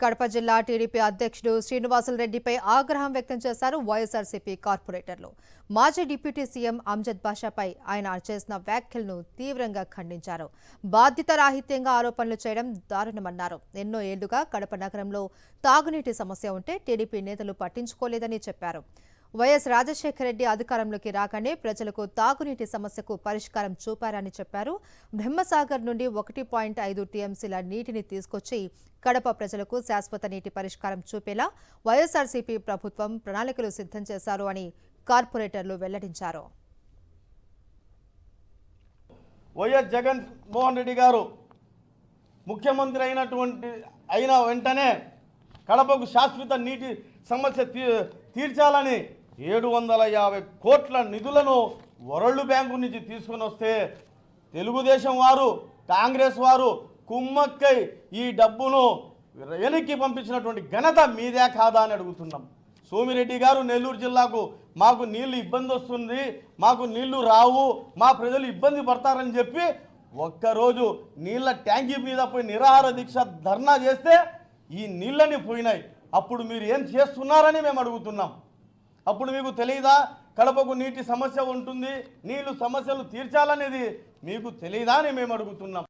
కడప జిల్లా టీడీపీ అధ్యక్షుడు శ్రీనివాసులరెడ్డిపై ఆగ్రహం వ్యక్తం చేశారు వైఎస్ఆర్సీపీ కార్పొరేటర్లు. మాజీ డిప్యూటీ సీఎం అమ్జద్ బాషాపై ఆయన చేసిన వ్యాఖ్యలను తీవ్రంగా ఖండించారు. బాధ్యతారాహిత్యంగా ఆరోపణలు చేయడం దారుణమన్నారు. ఎన్నో ఏళ్లుగా కడప నగరంలో తాగునీటి సమస్య ఉంటే టీడీపీ నేతలు పట్టించుకోలేదని చెప్పారు. వైఎస్ రాజశేఖర రెడ్డి అధికారంలోకి రాగానే ప్రజలకు తాగునీటి సమస్యకు పరిష్కారం చూపారని చెప్పారు. బ్రహ్మసాగర్ నుండి 1.5 టీఎంసీల నీటిని తీసుకొచ్చి కడప ప్రజలకు శాశ్వత నీటి పరిష్కారం చూపేలా వైఎస్ఆర్సీపీ ప్రభుత్వం ప్రణాళికలు సిద్ధం చేశారు అని కార్పొరేటర్లు వెల్లడించారు. వైఎస్ జగన్మోహన్ రెడ్డి గారు ముఖ్యమంత్రి అయిన వెంటనే కడపకు శాశ్వత నీటి సమస్య తీర్చాలని 750 కోట్ల నిధులను వరల్డ్ బ్యాంకు నుంచి తీసుకుని వస్తే తెలుగుదేశం వారు కాంగ్రెస్ వారు కుమ్మక్కై ఈ డబ్బును వెనక్కి పంపించినటువంటి ఘనత మీదే కాదా అని అడుగుతున్నాం. సోమిరెడ్డి గారు నెల్లూరు జిల్లాకు మాకు నీళ్లు ఇబ్బంది వస్తుంది, మాకు నీళ్లు రావు, మా ప్రజలు ఇబ్బంది పడతారని చెప్పి ఒక్కరోజు నీళ్ళ ట్యాంకీ మీద పోయి నిరాహార దీక్ష ధర్నా చేస్తే ఈ నీళ్ళని పోయినాయి. అప్పుడు మీరు ఏం చేస్తున్నారని మేము అడుగుతున్నాం. అప్పుడు మీకు తెలియదా కడపకు నీటి సమస్య ఉంటుంది, నీళ్లు సమస్యలు తీర్చాలనేది మీకు తెలియదా అని మేము అడుగుతున్నాం.